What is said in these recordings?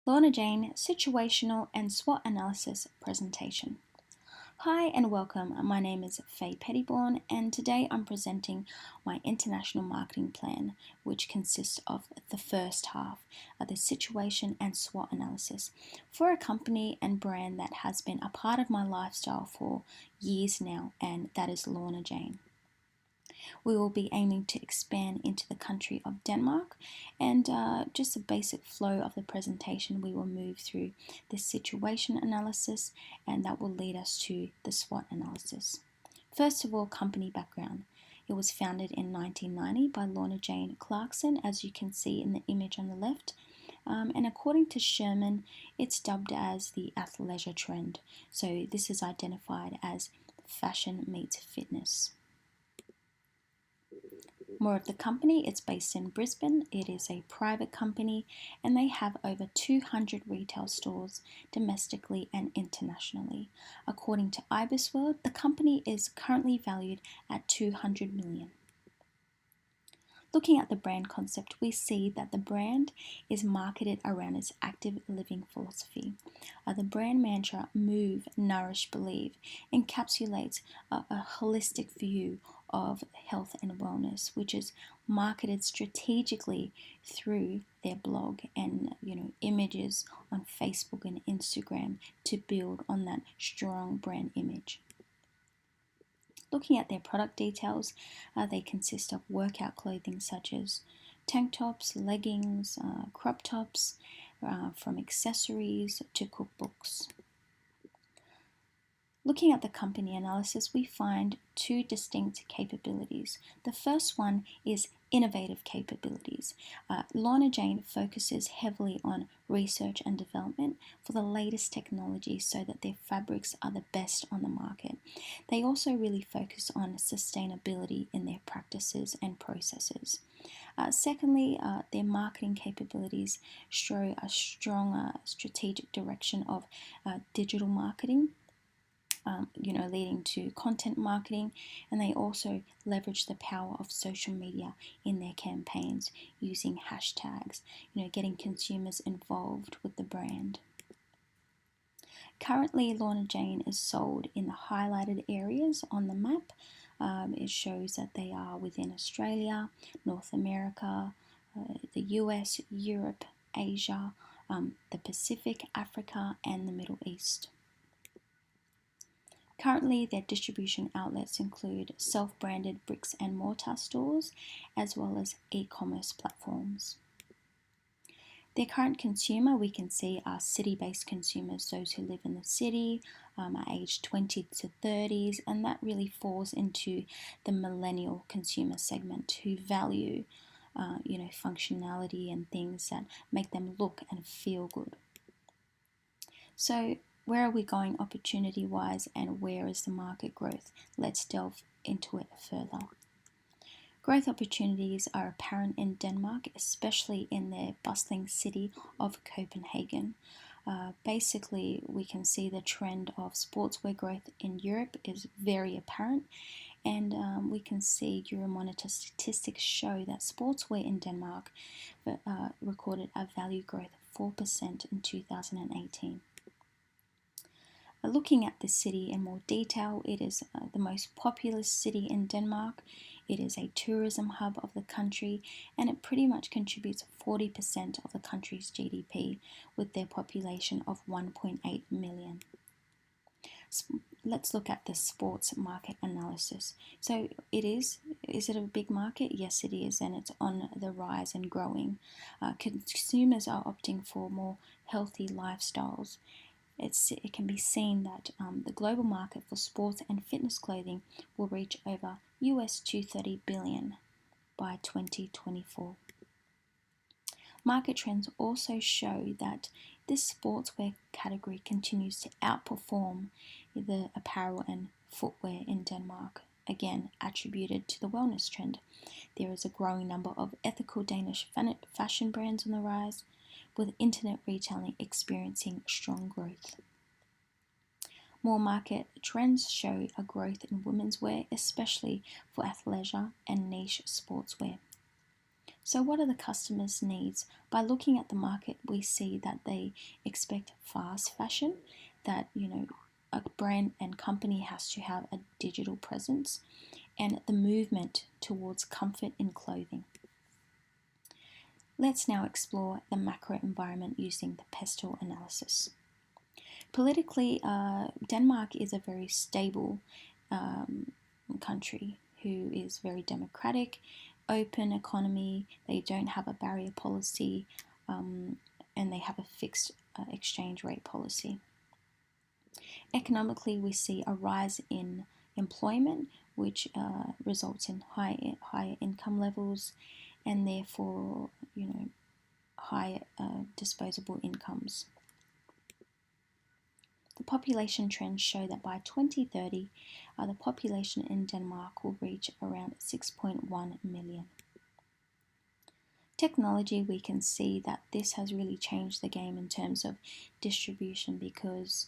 Lorna Jane Situational and SWOT Analysis Presentation. Hi and welcome. My name is Faye Pettybourne, and today I'm presenting my international marketing plan, which consists of the first half of the situation and SWOT analysis for a company and brand that has been a part of my lifestyle for years now, and that is Lorna Jane. We will be aiming to expand into the country of Denmark, and just a basic flow of the presentation, we will move through the situation analysis, and that will lead us to the SWOT analysis. First of all, company background. It was founded in 1990 by Lorna Jane Clarkson, as you can see in the image on the left. And according to Sherman, it's dubbed as the athleisure trend. So this is identified as fashion meets fitness. More of the company, it's based in Brisbane. It is a private company and they have over 200 retail stores domestically and internationally. According to IBISWorld, the company is currently valued at 200 million. Looking at the brand concept, we see that the brand is marketed around its active living philosophy. The brand mantra, Move, Nourish, Believe, encapsulates a holistic view of health and wellness, which is marketed strategically through their blog and images on Facebook and Instagram to build on that strong brand image. Looking at their product details, they consist of workout clothing such as tank tops, leggings, crop tops, from accessories to cookbooks. Looking at the company analysis, we find two distinct capabilities. The first one is innovative capabilities. Lorna Jane focuses heavily on research and development for the latest technology so that their fabrics are the best on the market. They also really focus on sustainability in their practices and processes. Secondly, their marketing capabilities show a strong strategic direction of digital marketing. Leading to content marketing, and they also leverage the power of social media in their campaigns using hashtags, getting consumers involved with the brand. Currently, Lorna Jane is sold in the highlighted areas on the map. It shows that they are within Australia, North America, the US, Europe, Asia, the Pacific, Africa, and the Middle East. Currently, their distribution outlets include self-branded bricks and mortar stores as well as e-commerce platforms. Their current consumer, we can see, are city-based consumers, those who live in the city, are aged 20 to 30s, and that really falls into the millennial consumer segment who value functionality and things that make them look and feel good. So where are we going opportunity-wise, and where is the market growth? Let's delve into it further. Growth opportunities are apparent in Denmark, especially in their bustling city of Copenhagen. Basically, we can see the trend of sportswear growth in Europe is very apparent, and we can see Euromonitor statistics show that sportswear in Denmark recorded a value growth of 4% in 2018. Looking at the city in more detail, it is the most populous city in Denmark. It is a tourism hub of the country, and it pretty much contributes 40% of the country's GDP with their population of 1.8 million. Let's look at the sports market analysis. So is it a big market? Yes, it is, and it's on the rise and growing. Consumers are opting for more healthy lifestyles. It can be seen that the global market for sports and fitness clothing will reach over US $230 billion by 2024. Market trends also show that this sportswear category continues to outperform the apparel and footwear in Denmark, again attributed to the wellness trend. There is a growing number of ethical Danish fashion brands on the rise, with internet retailing experiencing strong growth. More market trends show a growth in women's wear, especially for athleisure and niche sportswear. So what are the customers' needs? By looking at the market, we see that they expect fast fashion, that a brand and company has to have a digital presence, and the movement towards comfort in clothing. Let's now explore the macro environment using the pestle analysis. Politically, Denmark is a very stable country who is very democratic, open economy. They don't have a barrier policy, and they have a fixed exchange rate policy. Economically, we see a rise in employment, which results in higher income levels, and therefore, higher disposable incomes. The population trends show that by 2030, the population in Denmark will reach around 6.1 million. Technology, we can see that this has really changed the game in terms of distribution because,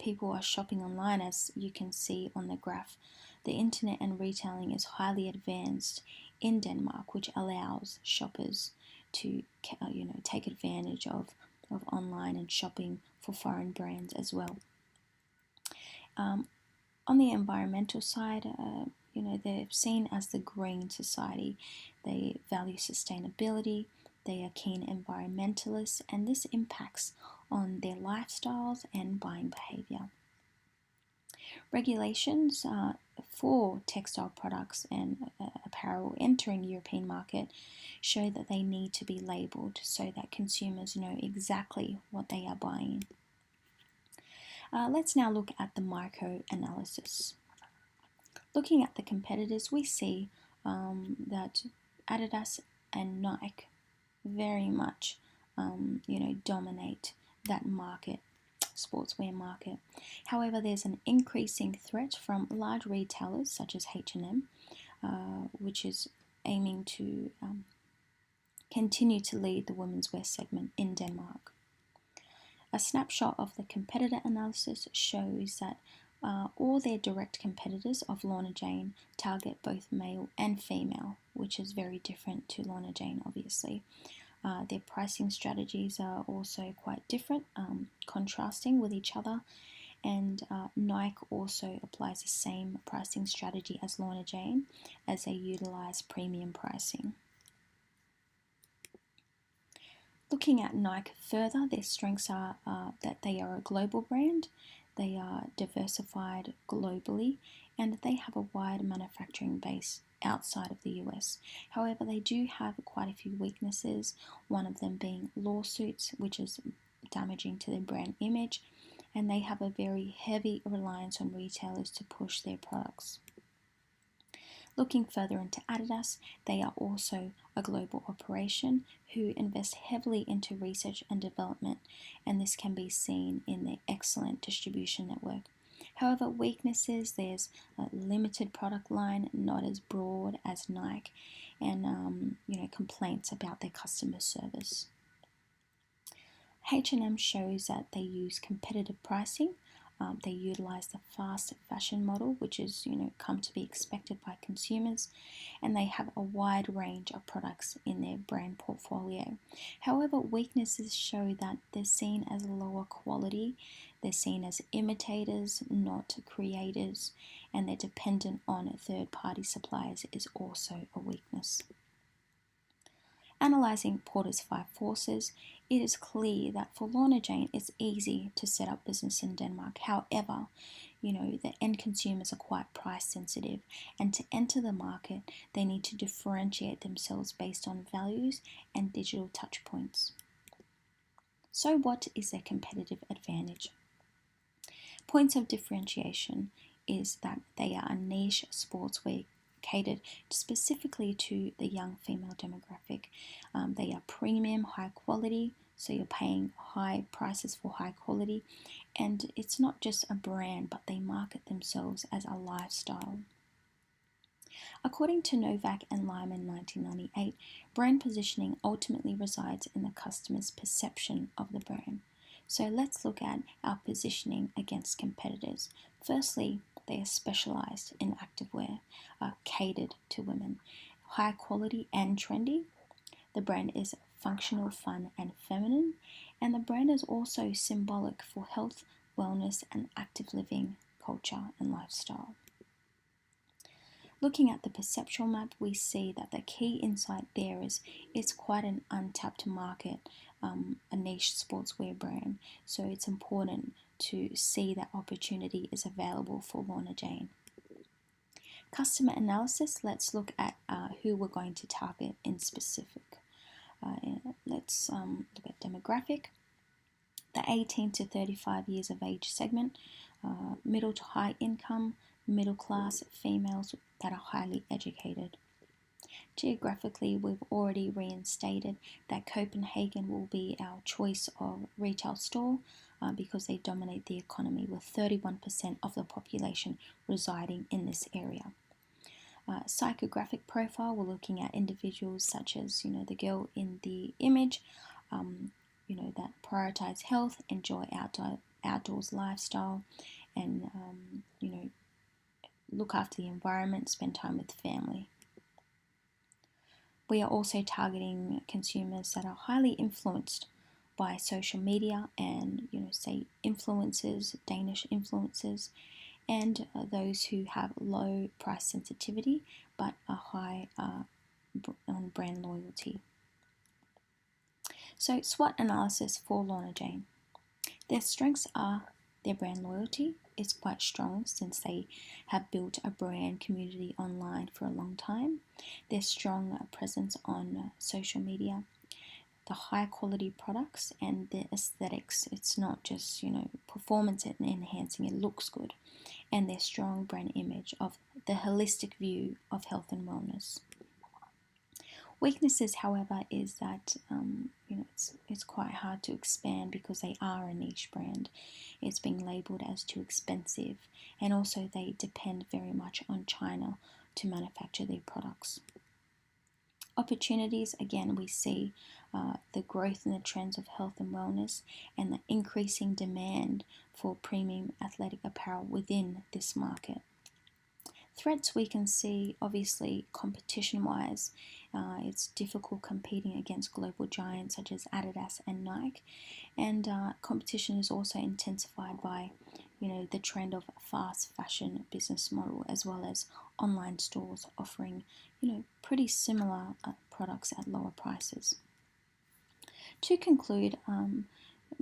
people are shopping online, as you can see on the graph. The internet and retailing is highly advanced in Denmark, which allows shoppers to, take advantage of online and shopping for foreign brands as well. On the environmental side, they're seen as the green society. They value sustainability, they are keen environmentalists, and this impacts on their lifestyles and buying behavior. Regulations for textile products and apparel entering European market show that they need to be labelled so that consumers know exactly what they are buying. Let's now look at the micro analysis. Looking at the competitors, we see that Adidas and Nike very much dominate that market, sportswear market. However, there's an increasing threat from large retailers such as H&M, which is aiming to continue to lead the women's wear segment in Denmark. A snapshot of the competitor analysis shows that all their direct competitors of Lorna Jane target both male and female, which is very different to Lorna Jane, obviously. Their pricing strategies are also quite different, contrasting with each other, and Nike also applies the same pricing strategy as Lorna Jane, as they utilize premium pricing. Looking at Nike further, their strengths are that they are a global brand, they are diversified globally, and they have a wide manufacturing base outside of the US. However, they do have quite a few weaknesses, one of them being lawsuits, which is damaging to their brand image, and they have a very heavy reliance on retailers to push their products. Looking further into Adidas, they are also a global operation who invest heavily into research and development, and this can be seen in their excellent distribution network. However, weaknesses, there's a limited product line, not as broad as Nike, and complaints about their customer service. H&M shows that they use competitive pricing. They utilize the fast fashion model, which is come to be expected by consumers, and they have a wide range of products in their brand portfolio. However, weaknesses show that they're seen as lower quality, they're seen as imitators, not creators, and they're dependent on third-party suppliers is also a weakness. Analysing Porter's 5 forces, it is clear that for Lorna Jane it's easy to set up business in Denmark. However, the end consumers are quite price sensitive, and to enter the market they need to differentiate themselves based on values and digital touch points. So what is their competitive advantage? Points of differentiation is that they are a niche sportswear catered specifically to the young female demographic. They are premium, high quality, so you're paying high prices for high quality, and it's not just a brand, but they market themselves as a lifestyle. According to Novak and Lyman 1998, brand positioning ultimately resides in the customer's perception of the brand. So let's look at our positioning against competitors. Firstly, they are specialized in activewear, catered to women, high quality and trendy. The brand is functional, fun, and feminine. And the brand is also symbolic for health, wellness, and active living culture and lifestyle. Looking at the perceptual map, we see that the key insight there is it's quite an untapped market, a niche sportswear brand. So it's important to see that opportunity is available for Lorna Jane. Customer analysis, let's look at who we're going to target in specific. Let's look at demographic. The 18 to 35 years of age segment, middle to high income, middle class females that are highly educated. Geographically, we've already reinstated that Copenhagen will be our choice of retail store because they dominate the economy with 31% of the population residing in this area. Psychographic profile, we're looking at individuals such as, the girl in the image, that prioritize health, enjoy outdoors lifestyle, and, look after the environment, spend time with family. We are also targeting consumers that are highly influenced by social media and, say influencers, Danish influencers, and those who have low price sensitivity but a high on brand loyalty. So SWOT analysis for Lorna Jane. Their strengths are their brand loyalty is quite strong since they have built a brand community online for a long time. Their strong presence on social media, the high quality products, and the aesthetics. It's not just, performance enhancing, it looks good. And their strong brand image of the holistic view of health and wellness. Weaknesses, however, is that it's quite hard to expand because they are a niche brand. It's being labelled as too expensive, and also they depend very much on China to manufacture their products. Opportunities, again, we see the growth in the trends of health and wellness and the increasing demand for premium athletic apparel within this market. Threats we can see, obviously, competition-wise, it's difficult competing against global giants such as Adidas and Nike, and competition is also intensified by, the trend of fast fashion business model as well as online stores offering, pretty similar products at lower prices. To conclude,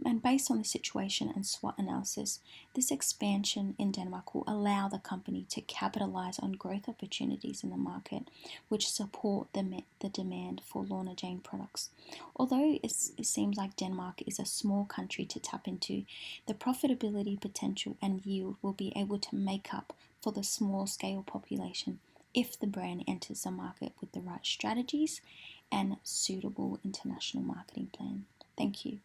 and based on the situation and SWOT analysis, this expansion in Denmark will allow the company to capitalize on growth opportunities in the market, which support the demand for Lorna Jane products. Although it seems like Denmark is a small country to tap into, the profitability potential and yield will be able to make up for the small scale population if the brand enters the market with the right strategies and suitable international marketing plan. Thank you.